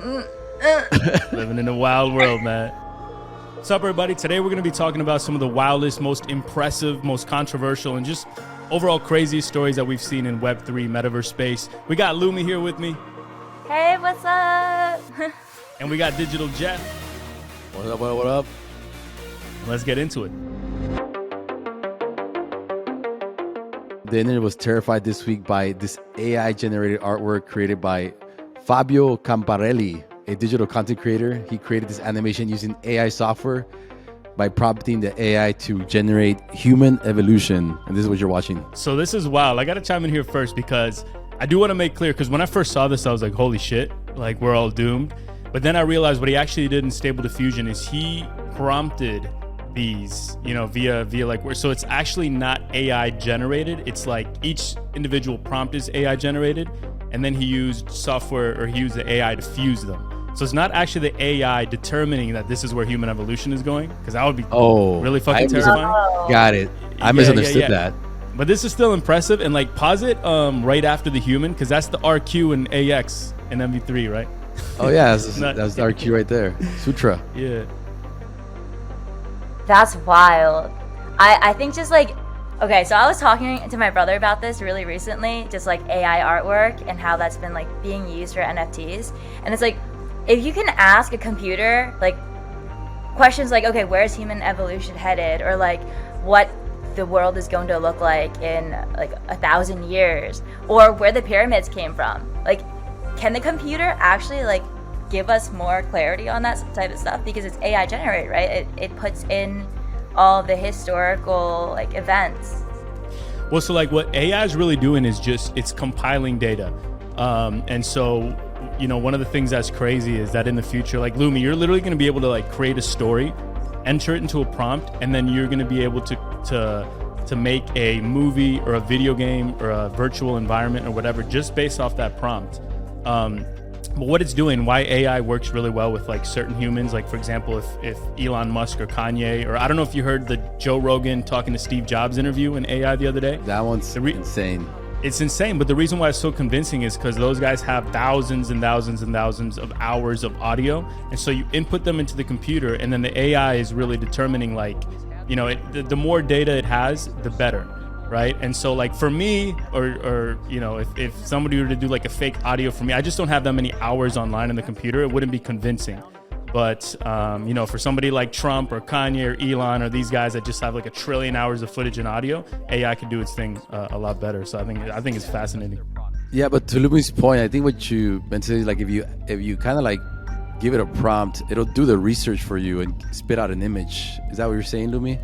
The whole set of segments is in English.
Living in a wild world, man. What's up, everybody? Today we're going to be talking about some of the wildest, most impressive, most controversial, and just overall craziest stories that we've seen in Web3 Metaverse space. We got Luumi here with me. Hey, what's up? And we got Digitaljeff. What up, what up? Let's get into it. The internet was terrified this week by this AI-generated artwork created by Fabio Comparelli, a digital content creator. He created this animation using AI software by prompting the AI to generate human evolution. And this is what you're watching. So this is wild. I got to chime in here first because I do want to make clear, because when I first saw this, I was like, holy shit, like we're all doomed. But then I realized what he actually did in Stable Diffusion is he prompted these, via like so it's actually not AI generated. It's like each individual prompt is AI generated, and then he used software, or he used the AI to fuse them. So it's not actually the AI determining that this is where human evolution is going, because that would be really fucking terrifying. Got it. I misunderstood that. But this is still impressive, and like pause it right after the human, because that's the RQ and AX in MV3, right? Oh yeah, that's the RQ right there. Sutra. Yeah. That's wild. I think just like, okay, so I was talking to my brother about this really recently, just like AI artwork and how that's been like being used for NFTs. And it's like, if you can ask a computer like questions like, okay, where's human evolution headed? Or like what the world is going to look like in like 1,000 years, or where the pyramids came from. Like, can the computer actually like give us more clarity on that type of stuff? Because it's AI generated, right? It puts in all the historical like events. Well, so like what AI is really doing is just it's compiling data, and so one of the things that's crazy is that in the future, like Luumi, you're literally going to be able to like create a story, enter it into a prompt, and then you're going to be able to make a movie or a video game or a virtual environment or whatever just based off that prompt. But what it's doing, why AI works really well with like certain humans, like for example, if Elon Musk or Kanye, or I don't know if you heard the Joe Rogan talking to Steve Jobs interview in AI the other day. That one's insane. It's insane, but the reason why it's so convincing is because those guys have thousands and thousands and thousands of hours of audio, and so you input them into the computer, and then the AI is really determining like, the more data it has, the better. Right. And so like for me, or if somebody were to do like a fake audio for me, I just don't have that many hours online on the computer. It wouldn't be convincing. But, for somebody like Trump or Kanye or Elon or these guys that just have like 1 trillion hours of footage and audio, AI can do its thing a lot better. So I think it's fascinating. Yeah, but to Luumi's point, I think what you mentioned is like if you kind of like give it a prompt, it'll do the research for you and spit out an image. Is that what you're saying, Luumi?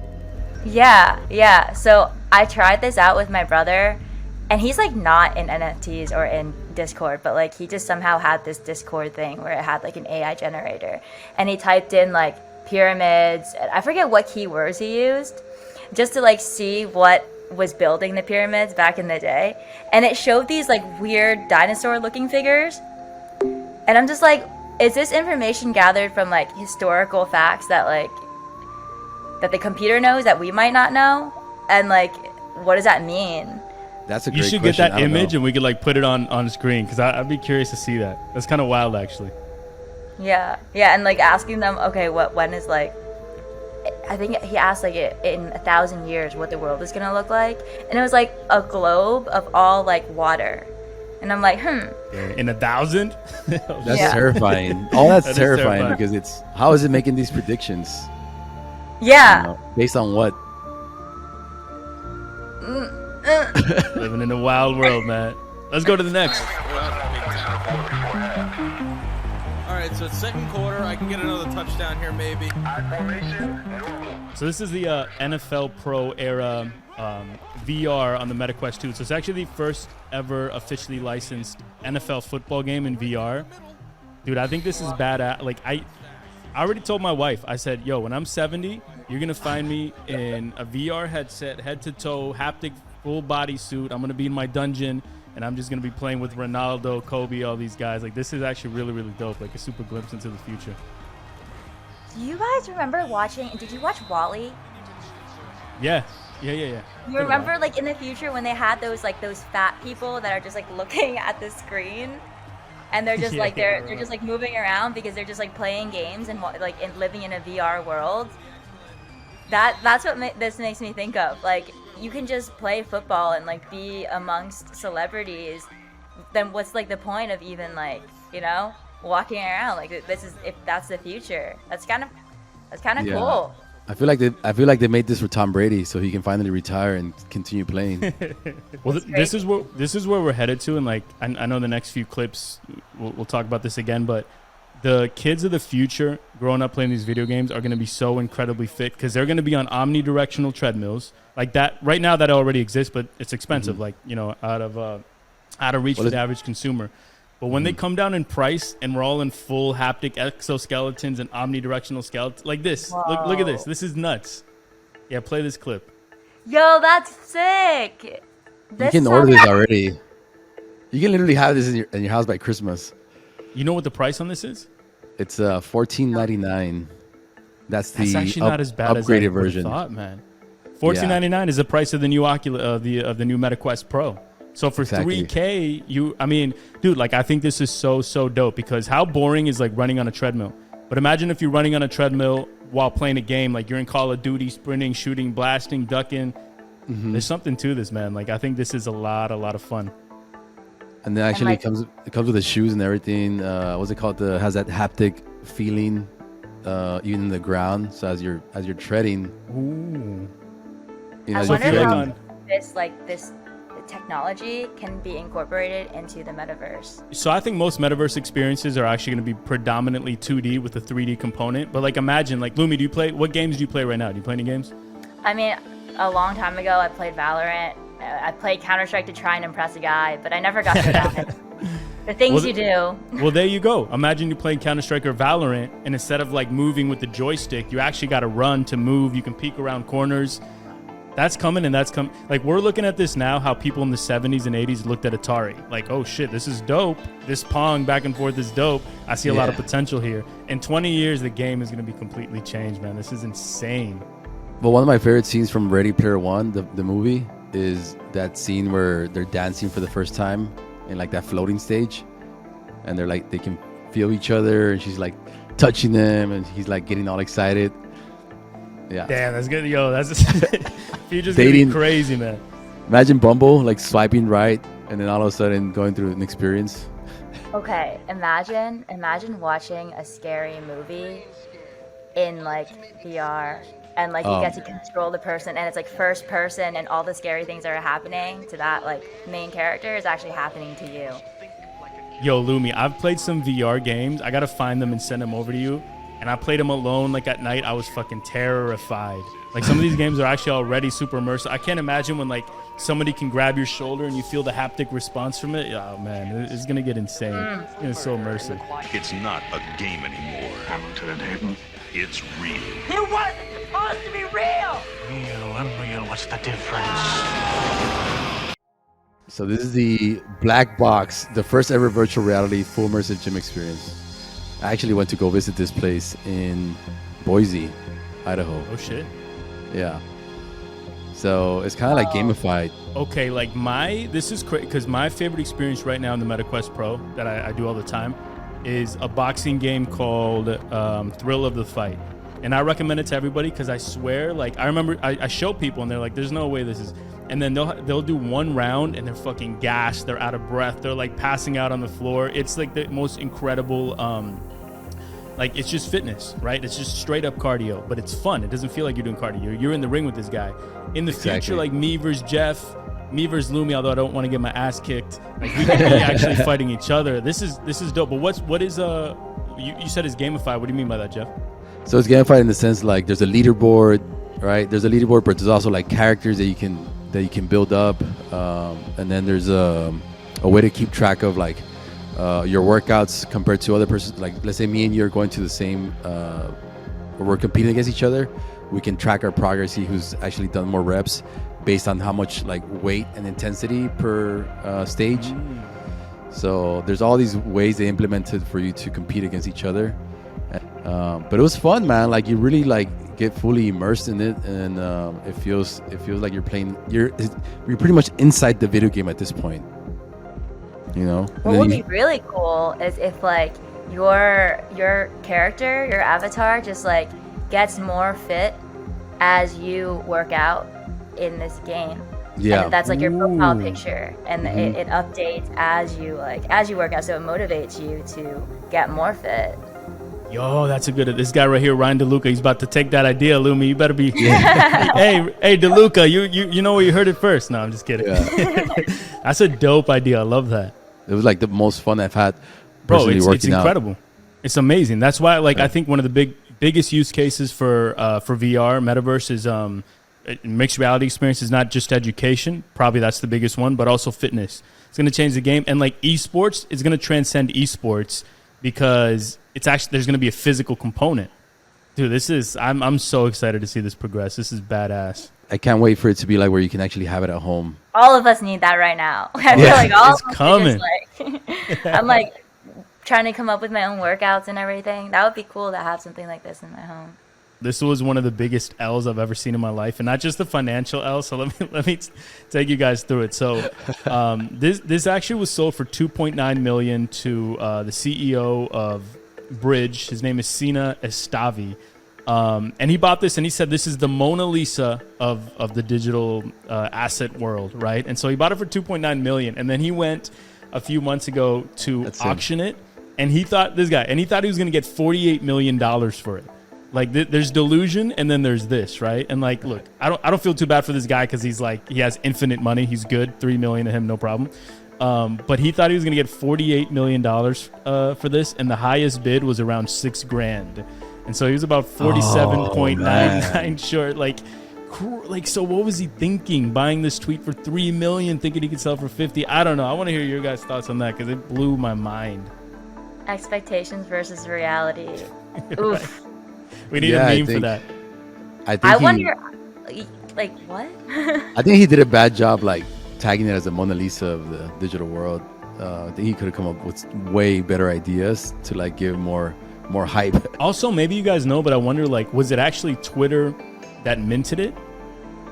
Yeah. So I tried this out with my brother, and he's like not in NFTs or in Discord, but like he just somehow had this Discord thing where it had like an AI generator, and he typed in like pyramids, and I forget what keywords he used, just to like see what was building the pyramids back in the day, and it showed these like weird dinosaur looking figures, and I'm just like, is this information gathered from like historical facts that the computer knows that we might not know? And like, what does that mean? That's a great question. You should get that image and we could like put it on screen, because I'd be curious to see that. That's kind of wild, actually. Yeah, and like asking them, okay, when is like, I think he asked like in 1,000 years what the world is gonna look like, and it was like a globe of all like water, and I'm like, in 1,000? That's terrifying. All that's terrifying because how is it making these predictions? Yeah. Based on what? Living in a wild world, man. Let's go to the next. All right, so it's second quarter. I can get another touchdown here, maybe. So this is the NFL Pro era VR on the MetaQuest 2. So it's actually the first ever officially licensed NFL football game in VR. Dude, I think this is badass. Like I already told my wife, I said, yo, when I'm 70, you're going to find me in a VR headset, head to toe, haptic, full body suit. I'm going to be in my dungeon, and I'm just going to be playing with Ronaldo, Kobe, all these guys. Like, this is actually really, really dope. Like, a super glimpse into the future. Do you guys remember did you watch WALL-E? Yeah. You remember, like, in the future when they had those fat people that are just, like, looking at the screen? and they're just Yeah, like they're right. just like moving around because they're just like playing games and like living in a VR world. That's what this makes me think of. Like, you can just play football and like be amongst celebrities. Then what's like the point of even like, you know, walking around? Like, this is, if that's the future, that's kind of Yeah. cool. I feel like they made this for Tom Brady so he can finally retire and continue playing. Well, That's this is where we're headed to, and like I know the next few clips we'll talk about this again, but the kids of the future growing up playing these video games are going to be so incredibly fit because they're going to be on omnidirectional treadmills like that. Right now, that already exists, but it's expensive, like, you know, out of reach for the average consumer. But when they come down in price and we're all in full haptic exoskeletons and omnidirectional skeletons like this, look at this. This is nuts. Yeah, play this clip. Yo, that's sick. You can order this already. You can literally have this in your house by Christmas. You know what the price on this is? It's $14.99. That's the That's actually not as bad as I upgraded would've version. thought, man. $14.99 is the price of the new of the new MetaQuest Pro. So for Exactly. $3K, I mean, dude, like, I think this is so dope because how boring is like running on a treadmill? But imagine if you're running on a treadmill while playing a game, like you're in Call of Duty, sprinting, shooting, blasting, ducking. There's something to this, man. Like, I think this is a lot of fun. And then actually like- it comes with the shoes and everything. What's it called? Has that haptic feeling even in the ground. So as you're treading, Ooh. you know, I as wonder you're if treading, this technology can be incorporated into the metaverse. So I think most metaverse experiences are actually going to be predominantly 2D with a 3D component. But like, imagine, like, Luumi, what games do you play right now? Do you play any games? I mean, a long time ago, I played Valorant. I played Counter-Strike to try and impress a guy, but I never got to that. The things you do. Well, there you go. Imagine you playing Counter-Strike or Valorant, and instead of like moving with the joystick, you actually got to run to move. You can peek around corners. That's coming, and that's coming. Like, we're looking at this now, how people in the 70s and 80s looked at Atari. Like, oh shit, this is dope. This Pong back and forth is dope. I see a lot of potential here. In 20 years, the game is going to be completely changed, man. This is insane. But one of my favorite scenes from Ready Player One, the movie, is that scene where they're dancing for the first time in like that floating stage, and they're like, they can feel each other, and she's like touching them, and he's like getting all excited. Yeah. Damn, that's good. Yo, that's future's Dating. gonna be crazy, man. Imagine Bumble like swiping right, and then all of a sudden going through an experience. Okay, imagine watching a scary movie in like VR, and like you get to control the person, and it's like first person, and all the scary things that are happening to that like main character is actually happening to you. Yo, Luumi, I've played some VR games. I gotta find them and send them over to you. And I played them alone, like at night. I was fucking terrified. Like, some of these games are actually already super immersive. I can't imagine when like somebody can grab your shoulder and you feel the haptic response from it. Oh man, it's gonna get insane. It's so immersive. It's not a game anymore. It's real. It wasn't supposed to be real! Real, unreal, what's the difference? So this is the Blackbox, the first ever virtual reality full immersive gym experience. I actually went to go visit this place in Boise, Idaho. Oh shit. Yeah. So it's kind of like gamified. Okay, like this is crazy because my favorite experience right now in the MetaQuest Pro that I do all the time is a boxing game called Thrill of the Fight. And I recommend it to everybody because I swear, like, I remember I show people and they're like, there's no way this is. And then they'll do one round and they're fucking gassed. They're out of breath. They're like passing out on the floor. It's like the most incredible, like, it's just fitness, right? It's just straight up cardio, but it's fun. It doesn't feel like you're doing cardio. You're in the ring with this guy. In the future, like me versus Jeff, me versus Luumi, although I don't want to get my ass kicked. Like, we could be actually fighting each other. This is dope. But what is you said it's gamified. What do you mean by that, Jeff? So it's gamified in the sense like there's a leaderboard, right? There's a leaderboard, but there's also like characters that you can build up, and then there's a way to keep track of like your workouts compared to other persons. Like, let's say me and you are going to the same, we're competing against each other. We can track our progress, see who's actually done more reps based on how much like weight and intensity per stage. So there's all these ways they implemented for you to compete against each other. But it was fun, man. Like, you really like get fully immersed in it, and it feels like you're pretty much inside the video game at this point. You know. What would be really cool is if like your character, your avatar, just like gets more fit as you work out in this game. Yeah. And that's like your profile picture, and it updates as you work out, so it motivates you to get more fit. Yo, that's a good. This guy right here, Ryan DeLuca, he's about to take that idea, Luumi. You better be. hey, DeLuca, you know where you heard it first. No, I'm just kidding. Yeah. That's a dope idea. I love that. It was like the most fun I've had. Bro, it's incredible. It's amazing. That's why, like, I think one of the biggest use cases for VR Metaverse is mixed reality experience is not just education. Probably that's the biggest one, but also fitness. It's going to change the game, and like esports is going to transcend esports because it's actually there's going to be a physical component. Dude, I'm so excited to see this progress. This is badass. I can't wait for it to be like where you can actually have it at home. All of us need that right now. I feel like all it's of us coming. Just, like, I'm like trying to come up with my own workouts and everything. That would be cool to have something like this in my home. This was one of the biggest L's I've ever seen in my life, and not just the financial L. So let me take you guys through it. So this actually was sold for $2.9 million to the CEO of Bridge. His name is Sina Estavi, and he bought this, and he said this is the Mona Lisa of the digital asset world, right? And so he bought it for $2.9 million, and then he went a few months ago to auction it, and he thought he was going to get $48 million for it. Like there's delusion, and then there's this, right? And like, look, I don't feel too bad for this guy because he's like he has infinite money. He's good, $3 million to him, no problem. But he thought he was gonna get $48 million for this, and the highest bid was around $6,000, and so he was about 47.99 short. Like, so what was he thinking? Buying this tweet for $3 million, thinking he could sell for 50? I don't know. I want to hear your guys' thoughts on that because it blew my mind. Expectations versus reality. Oof. We need a meme for that. I wonder, like, what? I think he did a bad job, like, tagging it as a Mona Lisa of the digital world. I think he could have come up with way better ideas to, like, give more hype. Also, maybe you guys know, but I wonder, like, was it actually Twitter that minted it?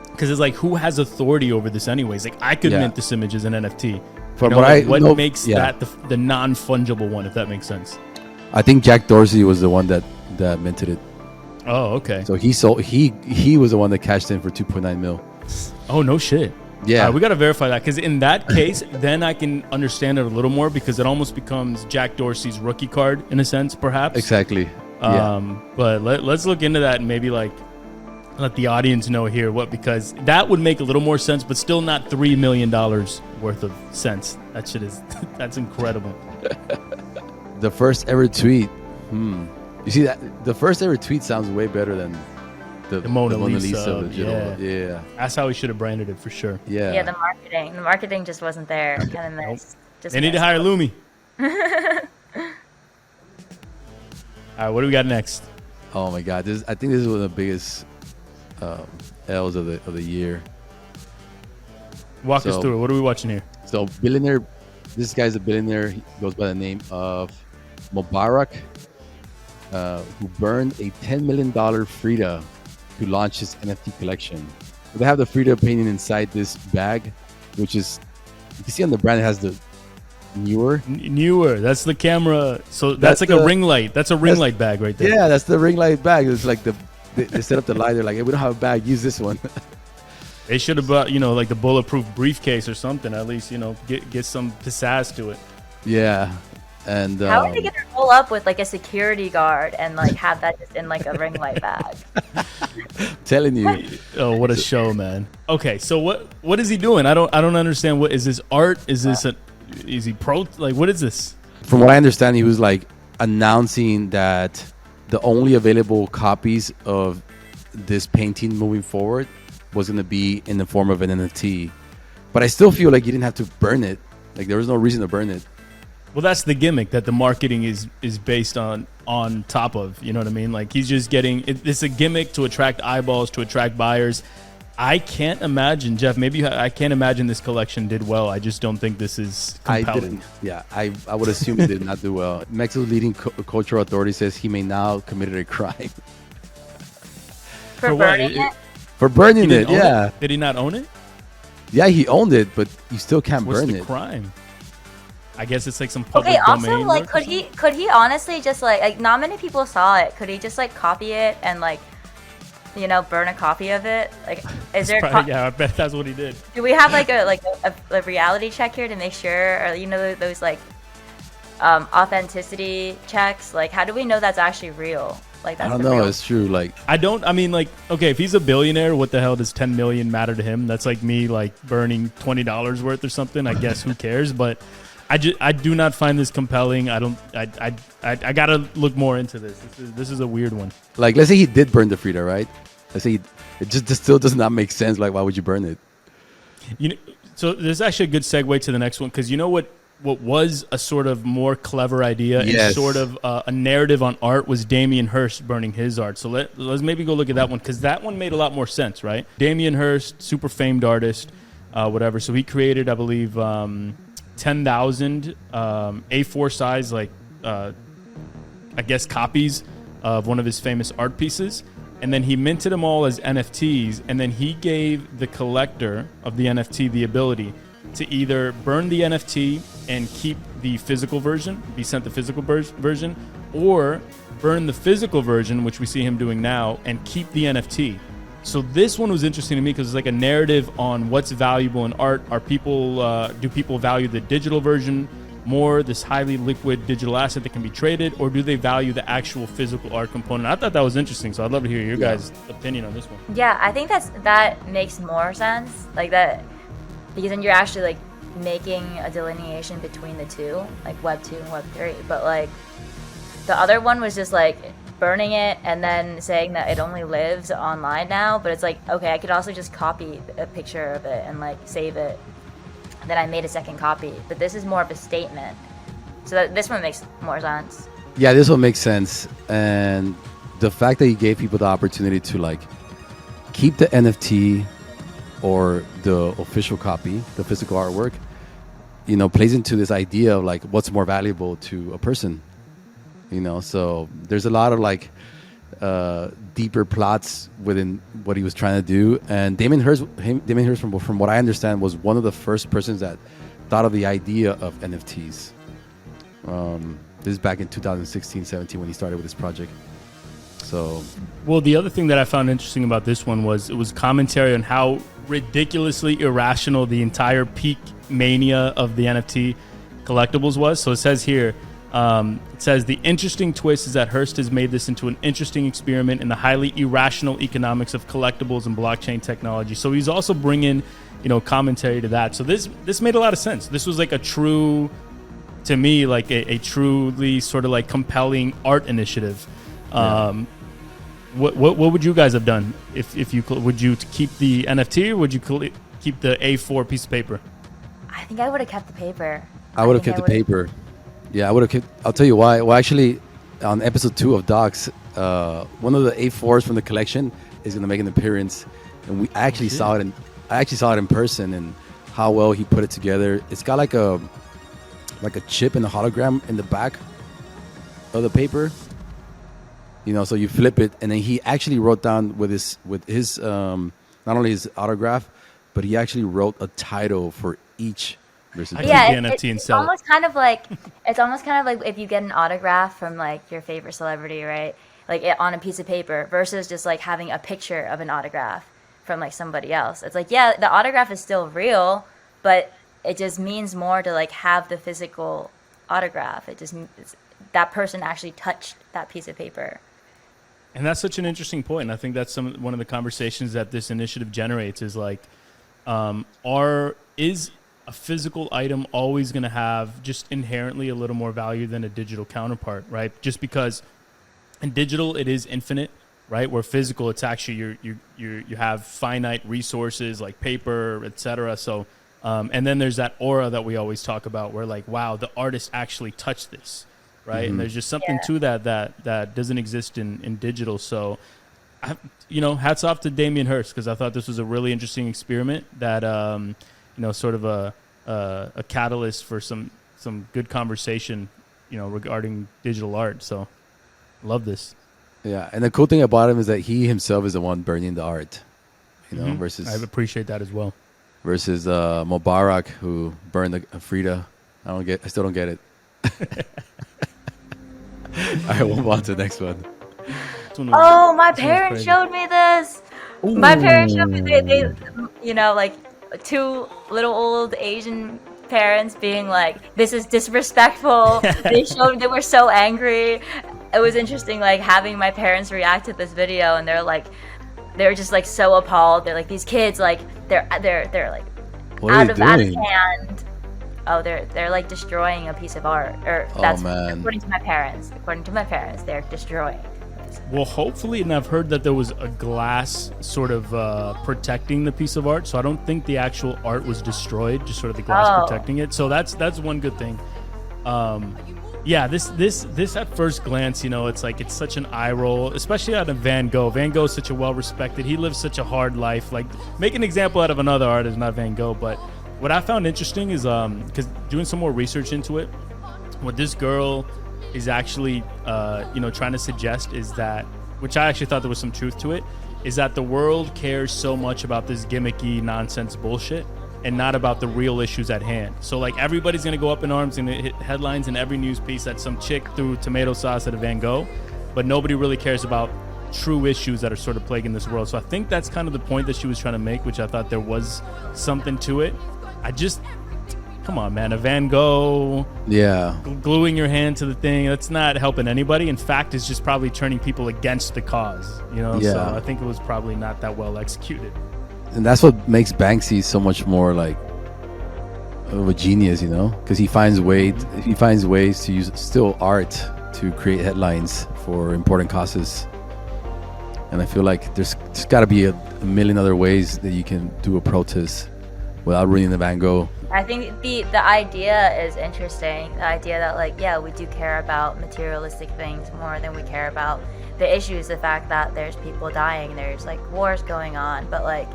Because it's like, who has authority over this anyways? Like, I could mint this image as an NFT. From what makes that the non-fungible one, if that makes sense? I think Jack Dorsey was the one that minted it. Oh, okay. So he was the one that cashed in for 2.9 mil. Oh, no shit. Yeah. We got to verify that, because in that case, then I can understand it a little more, because it almost becomes Jack Dorsey's rookie card in a sense, perhaps. Exactly. But let's look into that and maybe like let the audience know here because that would make a little more sense, but still not $3 million worth of sense. That shit that's incredible. The first ever tweet. You see that the first ever tweet sounds way better than the Mona Lisa of the digital. Yeah. That's how we should have branded it for sure. Yeah. Yeah, the marketing just wasn't there. Kind of missed. They need to hire Luumi. All right, what do we got next? Oh my God, I think this is one of the biggest L's of the year. Walk us through it. What are we watching here? So billionaire, this guy's a billionaire. He goes by the name of Mubarak, who burned a $10 million Frida to launch his NFT collection. So they have the Frida painting inside this bag, which is, you can see on the brand, it has the newer. That's the camera. So that's like a ring light. That's a ring light bag right there. Yeah, that's the ring light bag. It's like they set up the light. They're like, hey, we don't have a bag. Use this one. They should have brought, like the bulletproof briefcase or something. At least, get some pizzazz to it. Yeah. And how are they gonna roll up with like a security guard and like have that just in like a ring light bag? Telling you. Oh, what a show, man. Okay, so what is he doing? I don't understand. What is this art? Is this is he like what is this? From what I understand, he was like announcing that the only available copies of this painting moving forward was going to be in the form of an NFT. But I still feel like you didn't have to burn it. Like there was no reason to burn it. Well, that's the gimmick that the marketing is based on top of. You know what I mean? Like he's just it's a gimmick to attract eyeballs, to attract buyers. I can't imagine, Jeff. Maybe I can't imagine this collection did well. I just don't think this is compelling. I would assume it did not do well. Mexico's leading cultural authority says he may now committed a crime. For burning it? For burning it, yeah. Did he not own it? Yeah, he owned it, but you still can't burn it. What's the crime? I guess it's like some public Okay, also, domain like, work or could he honestly just like not many people saw it. Could he just like copy it and like, you know, burn a copy of it? Like, is there? probably, yeah, I bet that's what he did. Do we have like a reality check here to make sure, or you know, those like authenticity checks? Like, how do we know that's actually real? Like, that's I don't the know. real- It's true. Like, I mean, like, okay, if he's a billionaire, what the hell does 10 million matter to him? That's like me, like, burning $20 worth or something. I guess who cares? But I do not find this compelling. I gotta look more into this. This is a weird one. like, let's say he did burn the Frida, right? Let's say it just still does not make sense. Like, why would you burn it? You know, so there's actually a good segue to the next one, because you know what was a sort of more clever idea and Yes. sort of a narrative on art was Damien Hirst burning his art. So let's maybe go look at that one, because that one made a lot more sense, right? Damien Hirst, super famed artist, whatever. So he created, I believe, 10,000 A4 size, like, I guess, copies of one of his famous art pieces. And then he minted them all as NFTs. And then he gave the collector of the NFT the ability to either burn the NFT and keep the physical version, be sent the physical version, or burn the physical version, which we see him doing now, and keep the NFT. So this one was interesting to me because it's like a narrative on what's valuable in art. Are people do people value the digital version more, this highly liquid digital asset that can be traded, or do they value the actual physical art component? I thought that was interesting, so I'd love to hear your guys' opinion on this one. Yeah, I think that makes more sense. Like that, because then you're actually like making a delineation between the two, like Web 2 and Web 3. But like the other one was just like burning it and then saying that it only lives online now. But it's like, okay, I could also just copy a picture of it and like save it. Then I made a second copy. But this is more of a statement. So this one makes more sense. Yeah, this one makes sense. And the fact that he gave people the opportunity to like keep the NFT or the official copy, the physical artwork, you know, plays into this idea of like what's more valuable to a person, you know. So there's a lot of like deeper plots within what he was trying to do. And Damien Hirst, from what I understand, was one of the first persons that thought of the idea of NFTs. This is back in 2016-17 when he started with this project. So, well, the other thing that I found interesting about this one was it was commentary on how ridiculously irrational the entire peak mania of the NFT collectibles was. So it says here, it says the interesting twist is that Hirst has made this into an interesting experiment in the highly irrational economics of collectibles and blockchain technology. So he's also bringing, you know, commentary to that. So this made a lot of sense. This was like a true, to me, like a truly sort of like compelling art initiative. What would you guys have done if you would you keep the NFT or would you keep the A4 piece of paper? I think I would have kept the paper. I would have kept the paper. Yeah, I would have kept. I'll tell you why. Well, actually, on episode 2 of Docs, one of the A4s from the collection is going to make an appearance, and I actually saw it in person, and how well he put it together. It's got like a chip and a hologram in the back of the paper. You know, so you flip it, and then he actually wrote down with his not only his autograph, but he actually wrote a title for each. Yeah, NFT and it's sell almost kind of like if you get an autograph from like your favorite celebrity, right? Like on a piece of paper versus just like having a picture of an autograph from like somebody else. It's like, yeah, the autograph is still real, but it just means more to like have the physical autograph. It's that person actually touched that piece of paper. And that's such an interesting point. And I think that's one of the conversations that this initiative generates is like, is a physical item always going to have just inherently a little more value than a digital counterpart, right? Just because in digital it is infinite, right? Where physical, it's actually you have finite resources like paper, etc. So, and then there's that aura that we always talk about, where like, wow, the artist actually touched this, right? Mm-hmm. And there's just something to that doesn't exist in digital. So, hats off to Damien Hirst, because I thought this was a really interesting experiment that. Sort of a catalyst for some good conversation, regarding digital art. So, love this. Yeah, and the cool thing about him is that he himself is the one burning the art, versus. I appreciate that as well. Versus Mubarak, who burned a Frida I still don't get it. All right, we'll move on to the next one. Oh, my parents showed me this. My parents showed me they like two little old Asian parents being like, "This is disrespectful." They were so angry. It was interesting, like having my parents react to this video, and they're just like so appalled. They're like, these kids, like they're like out of hand. Oh, they're like destroying a piece of art, or that's according to my parents. According to my parents, they're destroying. Well, hopefully, and I've heard that there was a glass sort of protecting the piece of art, so I don't think the actual art was destroyed, just sort of the glass protecting it. So that's one good thing. Yeah, this at first glance, it's like it's such an eye roll, especially out of Van Gogh. Van Gogh is such a well-respected. He lives such a hard life. Like, make an example out of another artist, not Van Gogh. But what I found interesting is because doing some more research into it, what this girl is actually trying to suggest is that, which I actually thought there was some truth to it, is that the world cares so much about this gimmicky nonsense bullshit and not about the real issues at hand. So like everybody's gonna go up in arms and hit headlines in every news piece that some chick threw tomato sauce at a Van Gogh, but nobody really cares about true issues that are sort of plaguing this world. So I think that's kind of the point that she was trying to make, which I thought there was something to it. Come on, man, a Van Gogh, gluing your hand to the thing, that's not helping anybody. In fact, it's just probably turning people against the cause, So I think it was probably not that well executed. And that's what makes Banksy so much more like of a genius, because he finds ways to use still art to create headlines for important causes. And I feel like there's got to be a million other ways that you can do a protest without ruining the Van Gogh. I think the idea is interesting. The idea that we do care about materialistic things more than we care about the issues. The fact that there's people dying, there's like wars going on, but like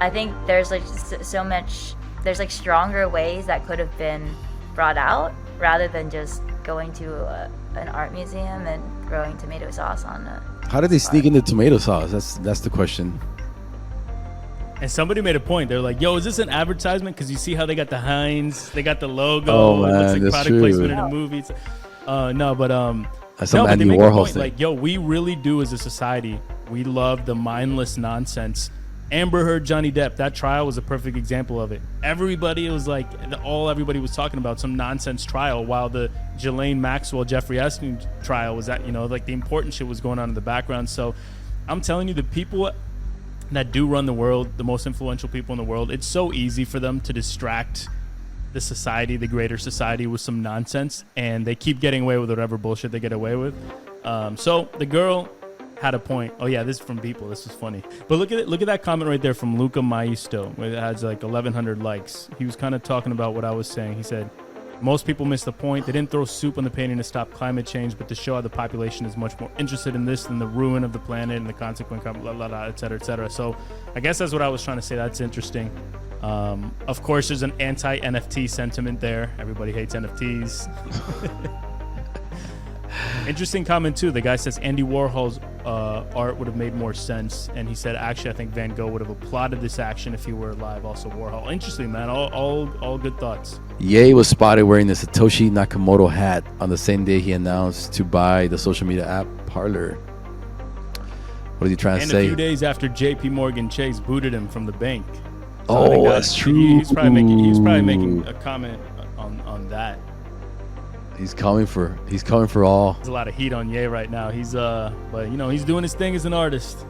I think there's like so much. There's like stronger ways that could have been brought out rather than just going to an art museum and throwing tomato sauce on it. How did they sneak into tomato sauce? That's the question. And somebody made a point. They're like, "Yo, is this an advertisement? Because you see how they got the Heinz, they got the logo. Oh man, it looks like that's product true. placement in a movie." That's some Andy they make a Warhol point. thing. Like, yo, we really do as a society. We love the mindless nonsense. Amber Heard, Johnny Depp. That trial was a perfect example of it. Everybody was like, everybody was talking about some nonsense trial, while the Ghislaine Maxwell, Jeffrey Epstein trial was that like the important shit was going on in the background. So, I'm telling you, the people that do run the world, the most influential people in the world, it's so easy for them to distract the society, the greater society, with some nonsense, and they keep getting away with whatever bullshit they get away with. So the girl had a point. Oh yeah, this is from Beeple. This is funny. But look at that comment right there from Luca Maisto, where it has like 1,100 likes. He was kind of talking about what I was saying. He said, most people miss the point. They didn't throw soup on the painting to stop climate change, but to show how the population is much more interested in this than the ruin of the planet and the consequent, blah, blah, blah, et cetera, et cetera. So I guess that's what I was trying to say. That's interesting. Of course, there's an anti-NFT sentiment there. Everybody hates NFTs. Interesting comment, too. The guy says Andy Warhol's art would have made more sense. And he said, actually, I think Van Gogh would have applauded this action if he were alive. Also, Warhol. Interesting, man. All good thoughts. Ye was spotted wearing the Satoshi Nakamoto hat on the same day he announced to buy the social media app Parler. What is he trying to say? And a few days after JP Morgan Chase booted him from the bank. So that's true. He was probably making a comment on that. He's coming for all. There's a lot of heat on Ye right now. He's but he's doing his thing as an artist.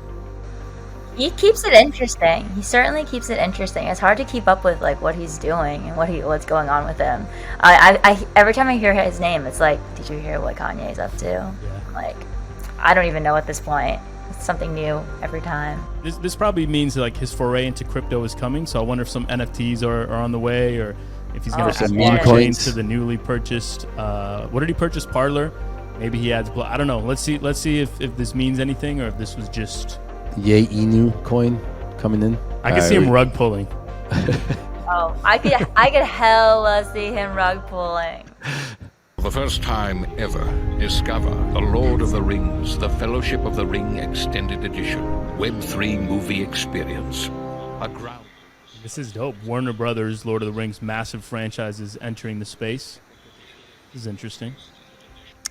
He keeps it interesting. He certainly keeps it interesting. It's hard to keep up with like what he's doing and what's going on with him. I every time I hear his name, it's like, did you hear what Kanye's up to? Yeah. Like, I don't even know at this point. It's something new every time. This probably means like his foray into crypto is coming. So I wonder if some NFTs are on the way, or if he's going to add meme blockchain coins to the newly purchased. What did he purchase? Parler. Maybe he adds. I don't know. Let's see if this means anything, or if this was just Ye Inu coin coming in. I can see him rug pulling. Oh, I could hella see him rug pulling. For the first time ever, discover The Lord of the Rings, The Fellowship of the Ring Extended Edition, Web3 Movie Experience. A ground. This is dope. Warner Brothers, Lord of the Rings, massive franchises entering the space. This is interesting.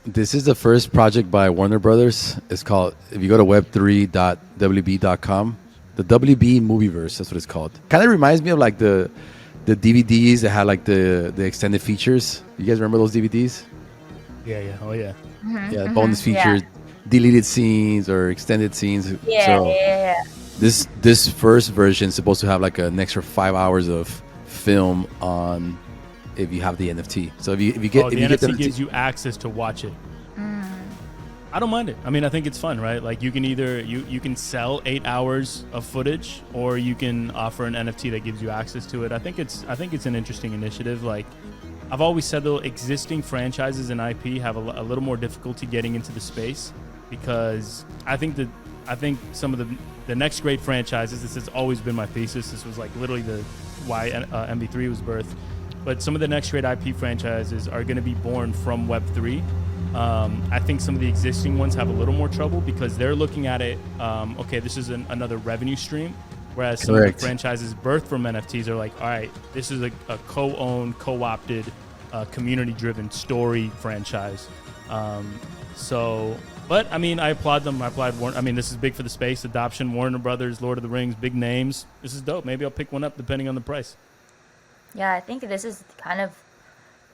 This is the first project by Warner Brothers. It's called, if you go to web3.wb.com, the WB Movieverse, that's what it's called. Kind of reminds me of like the DVDs that had like the extended features. You guys remember those DVDs? Yeah. Oh, yeah. Yeah, bonus features, deleted scenes or extended scenes. Yeah. This first version is supposed to have like an extra 5 hours of film on if you have the NFT. So if you get the if you NFT get the gives you access to watch it. I don't mind it. I mean, I think it's fun, right? Like you can either you can sell 8 hours of footage, or you can offer an NFT that gives you access to it. I think it's an interesting initiative. Like I've always said, though, existing franchises and IP have a little more difficulty getting into the space, because I think some of the next great franchises. This has always been my thesis. This was like literally why MV3 was birthed. But some of the next great IP franchises are going to be born from Web3. I think some of the existing ones have a little more trouble because they're looking at it, okay, this is another revenue stream, whereas some of the franchises birthed from NFTs are like, all right, this is a co-owned, co-opted, community-driven story franchise. But I mean, I applaud them. This is big for the space. Adoption, Warner Brothers, Lord of the Rings, big names. This is dope. Maybe I'll pick one up depending on the price. Yeah, I think this is kind of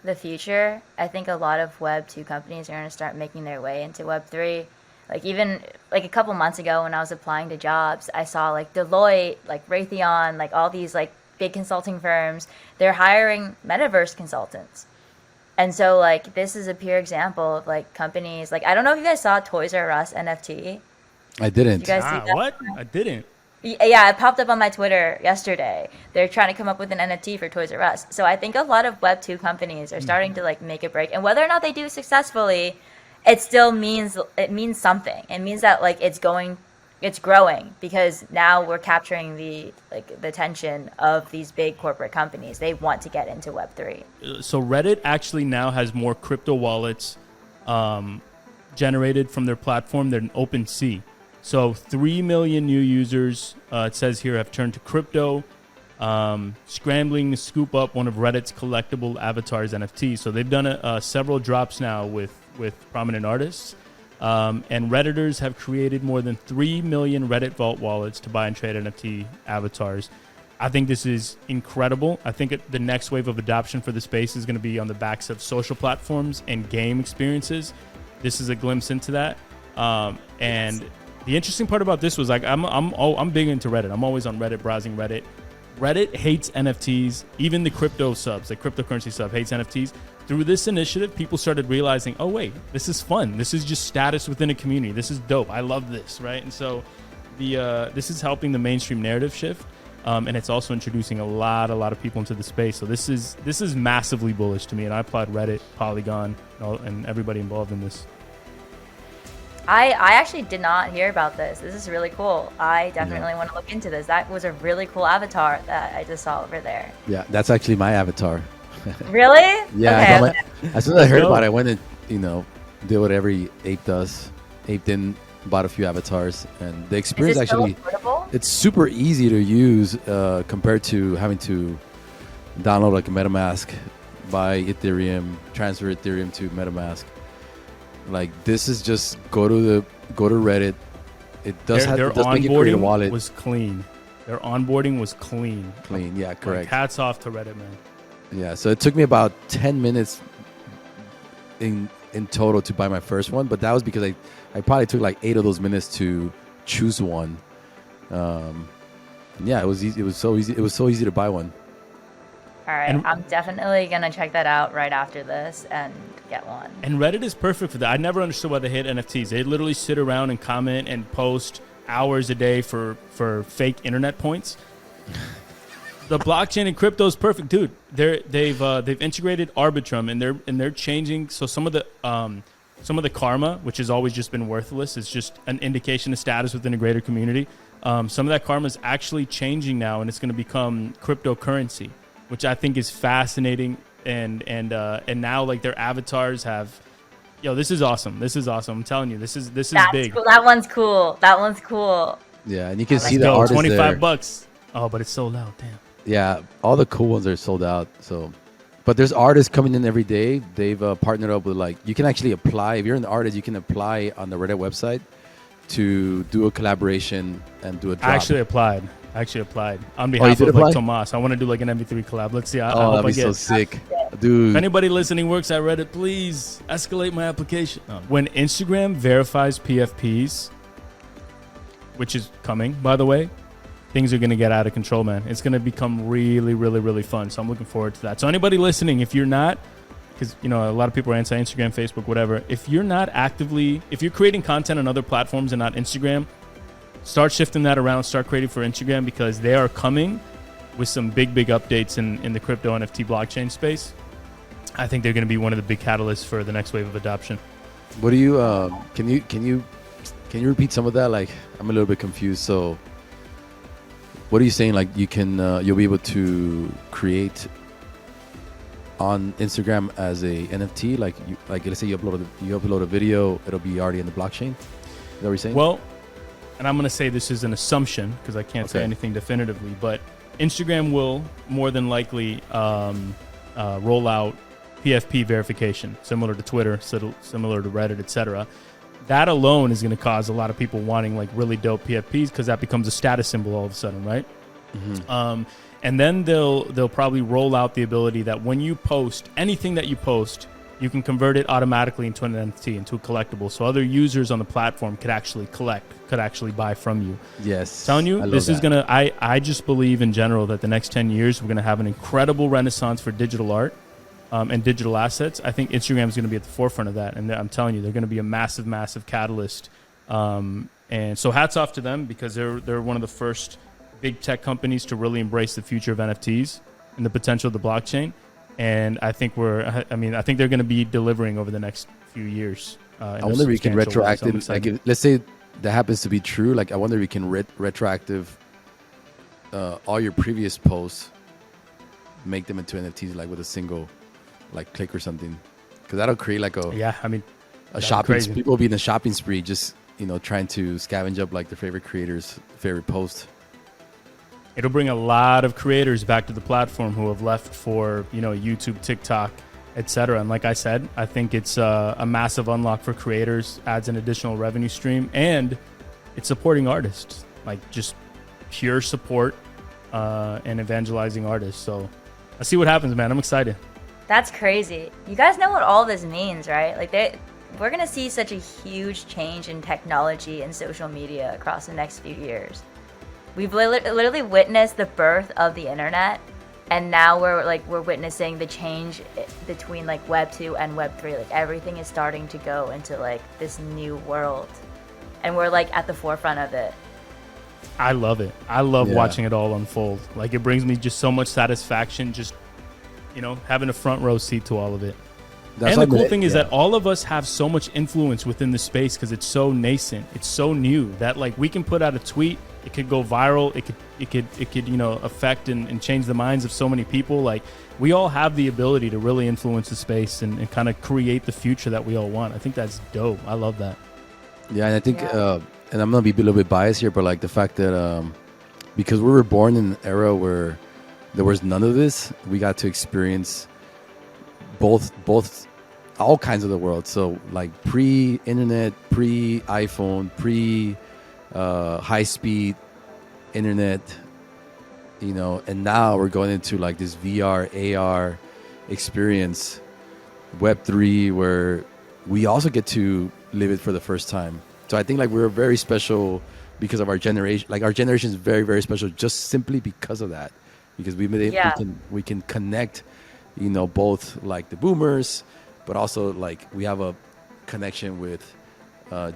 the future. I think a lot of Web 2 companies are going to start making their way into Web 3. Like even like a couple months ago when I was applying to jobs, I saw like Deloitte, like Raytheon, like all these like big consulting firms, they're hiring Metaverse consultants. And so like this is a pure example of like companies, like I don't know if you guys saw Toys R Us NFT. I didn't. You guys see that? What? I didn't. Yeah, it popped up on my Twitter yesterday. They're trying to come up with an NFT for Toys R Us. So I think a lot of Web 2 companies are starting to like make a break. And whether or not they do successfully, it still means something. It means that like it's growing, because now we're capturing the attention of these big corporate companies. They want to get into Web 3. So Reddit actually now has more crypto wallets generated from their platform than OpenSea. So 3 million new users, it says here, have turned to crypto, scrambling to scoop up one of Reddit's collectible avatars NFTs. So they've done several drops now with prominent artists. And Redditors have created more than 3 million Reddit Vault wallets to buy and trade NFT avatars. I think this is incredible. I think the next wave of adoption for the space is going to be on the backs of social platforms and game experiences. This is a glimpse into that. And the interesting part about this was like I'm big into Reddit. I'm always on Reddit, browsing Reddit. Reddit hates NFTs. Even the crypto subs, the cryptocurrency sub, hates NFTs. Through this initiative, people started realizing, oh wait, this is fun. This is just status within a community. This is dope. I love this, right? And so this is helping the mainstream narrative shift, and it's also introducing a lot of people into the space. So this is massively bullish to me, and I applaud Reddit, Polygon, and everybody involved in this. I actually did not hear about this. This is really cool. I definitely want to look into this. That was a really cool avatar that I just saw over there. Yeah, that's actually my avatar. Really? Yeah. Okay. As soon as I heard about it, I went and did what every ape does. Ape then bought a few avatars, and the experience actually it's super easy to use compared to having to download like a MetaMask, buy Ethereum, transfer Ethereum to MetaMask. Like this is just go to Reddit. It does their make you create a onboarding wallet. was clean. Their onboarding was clean. Clean, yeah, correct. Like, hats off to Reddit, man. Yeah, so it took me about 10 minutes in total to buy my first one, but that was because I probably took like 8 of those minutes to choose one. Yeah, it was easy. It was so easy. It was so easy to buy one. All right, I'm definitely gonna check that out right after this and get one. And Reddit is perfect for that. I never understood why they hate NFTs. They literally sit around and comment and post hours a day for fake internet points. The blockchain and crypto is perfect, dude. They've integrated Arbitrum and they're changing. So some of the karma, which has always just been worthless, is just an indication of status within a greater community. Some of that karma is actually changing now, and it's going to become cryptocurrency, which I think is fascinating. And now like their avatars have, this is awesome. This is awesome. I'm telling you, this is big. Cool. That one's cool. Yeah, and you can see the go, artist $25. there. Oh, but it's so loud. Damn. Yeah, all the cool ones are sold out. So, but there's artists coming in every day. They've partnered up with like you can actually apply if you're an artist. You can apply on the Reddit website to do a collaboration and do a drop. I actually applied on behalf of like Tomas. I want to do like an MV3 collab. Let's see. I hope that'd be so sick, dude. If anybody listening works at Reddit, please escalate my application. When Instagram verifies PFPs, which is coming, by the way, things are going to get out of control, man. It's going to become really, really, really fun. So I'm looking forward to that. So anybody listening, if you're not, because, you know, a lot of people are anti-Instagram, Facebook, whatever. If you're creating content on other platforms and not Instagram, start shifting that around. Start creating for Instagram because they are coming with some big updates in the crypto NFT blockchain space. I think they're going to be one of the big catalysts for the next wave of adoption. What do you, can you repeat some of that? Like, I'm a little bit confused. So what are you saying? Like you can, you'll be able to create on Instagram as a NFT. Like let's say you upload a video, it'll be already in the blockchain. Is that what you're saying? Well, and I'm going to say this is an assumption because I can't say anything definitively, but Instagram will more than likely roll out PFP verification, similar to Twitter, similar to Reddit, etc. That alone is going to cause a lot of people wanting like really dope PFPs because that becomes a status symbol all of a sudden, right? Mm-hmm. And then they'll probably roll out the ability that when you post anything that you post, you can convert it automatically into an NFT, into a collectible. So other users on the platform could actually buy from you. Yes. Telling you, this is going to, I just believe in general that the next 10 years, we're going to have an incredible renaissance for digital art and digital assets. I think Instagram is going to be at the forefront of that. And I'm telling you, they're going to be a massive, massive catalyst. And so hats off to them because they're one of the first big tech companies to really embrace the future of NFTs and the potential of the blockchain. And I think they're going to be delivering over the next few years. I wonder if we can retroactive, like let's say that happens to be true. Like I wonder if we can retroactive all your previous posts, make them into NFTs like with a single like click or something. Because that'll create like a shopping. People will be in a shopping spree, just trying to scavenge up like their favorite creators' favorite post. It'll bring a lot of creators back to the platform who have left for, YouTube, TikTok, etc. And like I said, I think it's a massive unlock for creators, adds an additional revenue stream, and it's supporting artists, like just pure support and evangelizing artists. So let's see what happens, man. I'm excited. That's crazy. You guys know what all this means, right? Like we're going to see such a huge change in technology and social media across the next few years. We've literally witnessed the birth of the internet, and now we're witnessing the change between like Web 2 and Web 3. Like everything is starting to go into like this new world, and we're like at the forefront of it. I love it. I love watching it all unfold. Like it brings me just so much satisfaction, just having a front row seat to all of it. And the cool thing is that all of us have so much influence within the space because it's so nascent, it's so new that like we can put out a tweet, it could go viral, it could affect and change the minds of so many people. Like we all have the ability to really influence the space and kind of create the future that we all want. I think that's dope. I love that. Yeah, and I think, and I'm gonna be a little bit biased here, but like the fact that because we were born in an era where there was none of this, we got to experience both all kinds of the world. So like pre-internet, pre-iPhone, high-speed internet, and now we're going into like this VR, AR experience, Web3, where we also get to live it for the first time. So I think like we're very special because of our generation. Like our generation is very, very special just simply because of that. Because we can connect, both like the boomers, but also like we have a connection with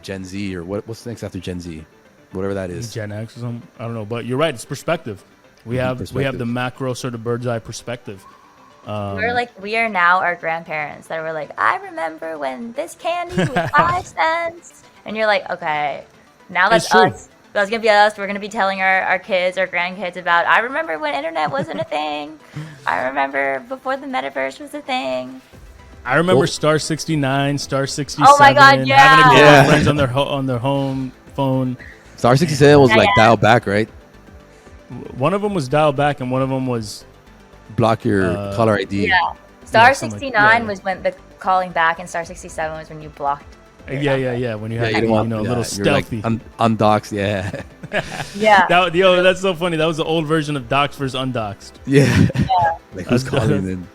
Gen Z or what's next after Gen Z, whatever that is. Gen X or something. I don't know, but you're right. It's perspective. We have the macro sort of bird's eye perspective. We are now our grandparents that were like, I remember when this candy was 5 cents, and you're like, okay, now that's us. That's going to be us. We're going to be telling our kids, our grandkids about, I remember when internet wasn't a thing. I remember before the metaverse was a thing. I remember Star 69, Star 67. Oh my God, yeah. Having to call friends on their home phone. Star 67 was dialed back, right? One of them was dial back, and one of them was Block your caller ID. Yeah. Star something 69 yeah. was when the calling back, and Star 67 was when you blocked. Yeah. When you Yeah, had you don't want a little You're stealthy. like undoxed. Yeah. Yeah. That's so funny. That was the old version of doxed versus undoxed. Yeah. Like who's calling then?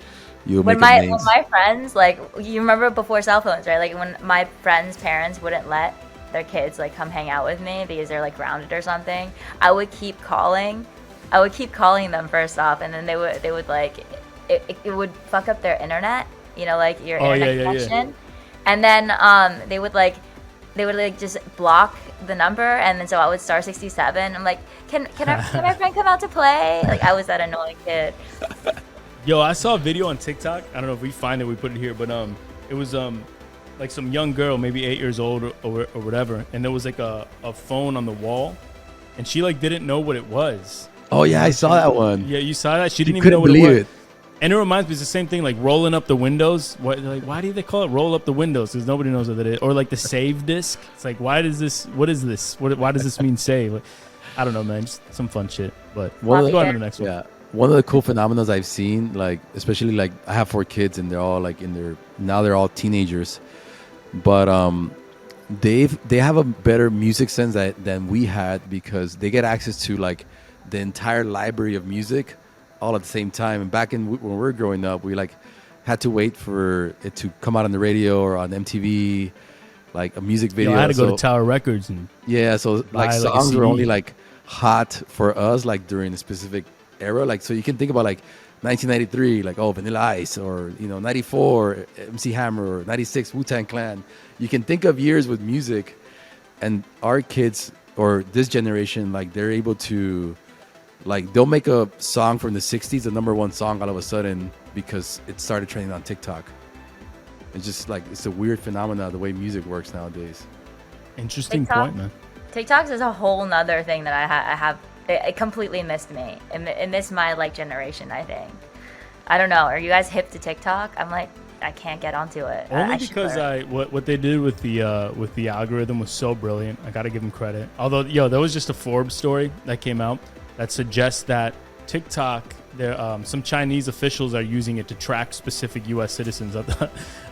You when make my when my friends, like, you remember before cell phones, right? Like when my friends' parents wouldn't let their kids like come hang out with me because they're like grounded or something, I would keep calling them first off, and then they would like it would fuck up their internet, you know, like your internet connection. And then they would just block the number, and then so I would star 67. I'm like, can my friend come out to play? Like, I was that annoying kid. Yo, I saw a video on TikTok. I don't know if we find it, we put it here, but it was like some young girl, maybe 8 years old or whatever, and there was like a phone on the wall, and she like didn't know what it was. Oh yeah, I saw that one. Yeah, you saw that? She didn't even know what it believe was. it. And it reminds me, it's the same thing, like rolling up the windows. Why do they call it roll up the windows? Because nobody knows what that is. Or like the save disc. It's like, what is this? Why does this mean save? Like, I don't know, man. Just some fun shit. But go on to the next one. Yeah. One of the cool phenomena I've seen, like, especially like I have 4 kids and they're all like they're all teenagers, but they have a better music sense than we had, because they get access to like the entire library of music all at the same time. And back when we were growing up, we like had to wait for it to come out on the radio or on MTV, like a music video. I had to go to Tower Records and so like songs were only like hot for us like during a specific era. Like, so you can think about like 1993, like Vanilla Ice, or 94 MC Hammer, or 96 Wu-Tang Clan. You can think of years with music, and our kids or this generation, like, they're able to, like, they'll make a song from the 60s, the #1 song, all of a sudden, because it started trending on TikTok. It's just like, it's a weird phenomena, the way music works nowadays. Interesting point, man. TikToks is a whole nother thing that I have. It completely missed me. It missed my like generation, I think. I don't know. Are you guys hip to TikTok? I'm like, I can't get onto it. Only because what they did with the algorithm was so brilliant. I gotta give them credit. Although, there was just a Forbes story that came out that suggests that TikTok, some Chinese officials are using it to track specific U.S. citizens.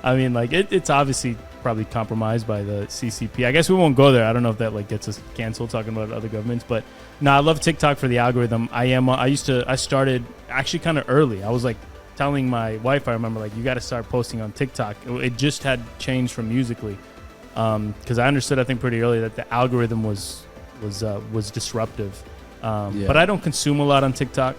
I mean, like, it's obviously probably compromised by the CCP. I guess we won't go there. I don't know if that like gets us canceled talking about other governments, but no, I love TikTok for the algorithm. I started actually kind of early. I was like telling my wife, I remember, like, you got to start posting on TikTok. It just had changed from Musical.ly, because I understood, I think, pretty early that the algorithm was disruptive. But I don't consume a lot on TikTok,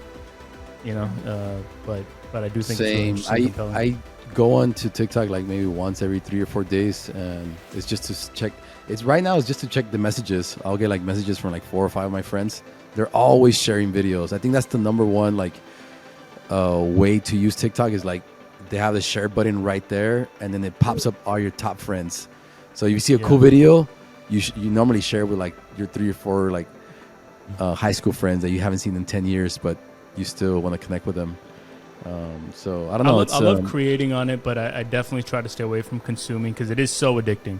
but I do think Same. it's really compelling. I go on to TikTok like maybe once every 3 or 4 days, and it's just to check. It's just to check the messages. I'll get like messages from like 4 or 5 of my friends. They're always sharing videos. I think that's the #1 like way to use TikTok, is like they have the share button right there, and then it pops up all your top friends. So if you see a cool video, you normally share with like your 3 or 4 like high school friends that you haven't seen in 10 years, but you still want to connect with them. So I don't know. I love creating on it, but I definitely try to stay away from consuming, because it is so addicting.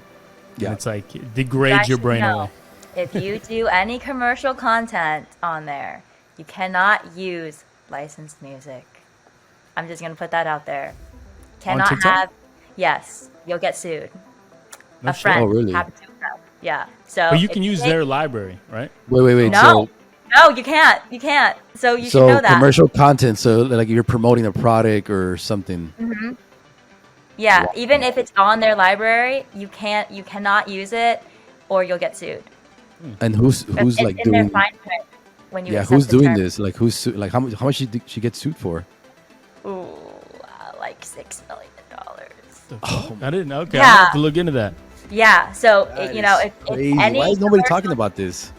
Yeah, and it's like, it degrades your brain away. If you do any commercial content on there, you cannot use licensed music. I'm just gonna put that out there. Cannot have. Yes, you'll get sued. No a friend. Oh, really? Happened to a friend. Yeah. So. But you can use their library, right? Wait. No. No, you can't. You can't. So you should know that. Commercial content. So like you're promoting a product or something. Mm-hmm. Yeah. Wow. Even if it's on their library, you cannot use it, or you'll get sued. And who's like doing? When you who's doing this? Like how much did she get sued for? Ooh, like $6 million. Oh, I didn't know. Okay, yeah. I have to look into that. Yeah. So if any, why is nobody talking about this?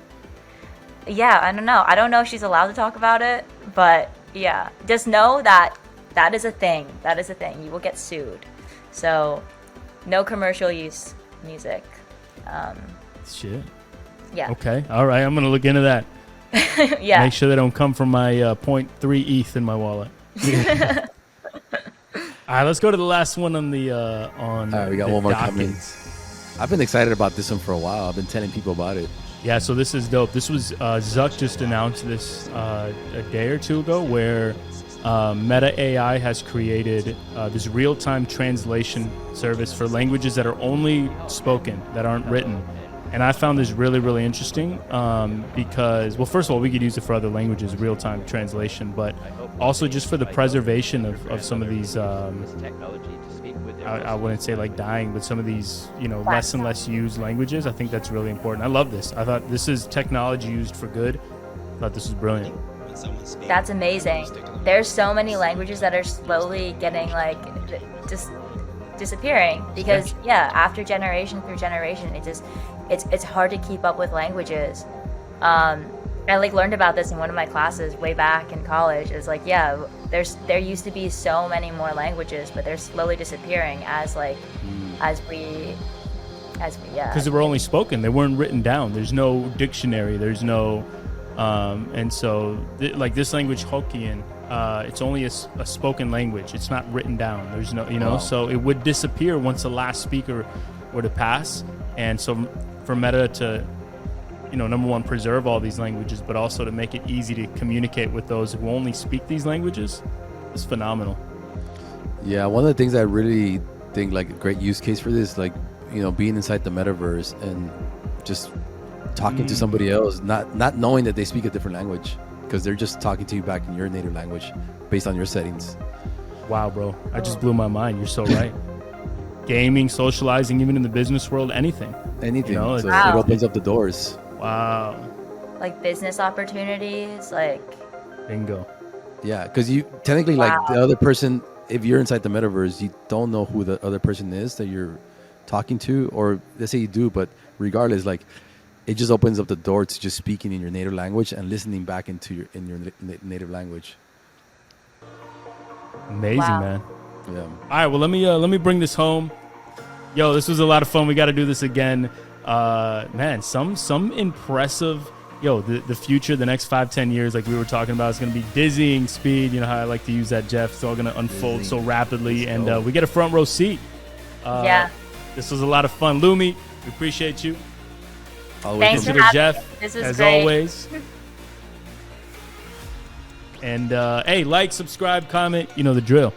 Yeah, I don't know. I don't know if she's allowed to talk about it, but yeah, just know that is a thing. That is a thing. You will get sued. So, no commercial use music. Shit. Yeah. Okay. All right. I'm gonna look into that. Yeah. Make sure they don't come from my 0.3 ETH in my wallet. All right. Let's go to the last one on the on. All right, we got one more coming. I've been excited about this one for a while. I've been telling people about it. Yeah, so this is dope. This was Zuck just announced this a day or two ago, where Meta AI has created this real-time translation service for languages that are only spoken, that aren't written. And I found this really, really interesting because, well, first of all, we could use it for other languages, real-time translation, but also just for the preservation of some of these, I wouldn't say like dying, but some of these, less and less used languages. I think that's really important. I love this. I thought this is technology used for good. I thought this was brilliant. That's amazing. There's so many languages that are slowly getting like just disappearing because after generation through generation, it's hard to keep up with languages. I like learned about this in one of my classes way back in college. It's like, there used to be so many more languages, but they're slowly disappearing as we because they were only spoken, they weren't written down. There's no dictionary, there's no and so like this language Hokkien, it's only a spoken language, it's not written down. There's no so it would disappear once the last speaker were to pass. And so for Meta to number one, preserve all these languages, but also to make it easy to communicate with those who only speak these languages is phenomenal. Yeah, one of the things I really think like a great use case for this, like being inside the metaverse and just talking to somebody else, not knowing that they speak a different language, because they're just talking to you back in your native language based on your settings. Wow, bro, I just blew my mind. You're so right. Gaming, socializing, even in the business world, anything. So it opens up the doors. Wow. Like business opportunities, like bingo. Yeah, because you technically like the other person, if you're inside the metaverse, you don't know who the other person is that you're talking to, or let's say you do, but regardless, like it just opens up the door to just speaking in your native language and listening back into your native language. Amazing, man. Yeah. All right, well, let me bring this home. Yo, this was a lot of fun. We got to do this again. Man, some impressive. Yo, the future, the next 5-10 years, like we were talking about, is going to be dizzying speed. You know how I like to use that, Jeff. It's all going to unfold so rapidly, and we get a front row seat. This was a lot of fun. Luumi, we appreciate you. Thanks for having Jeff, me. This was as great. always. And hey, like, subscribe, comment. You know the drill.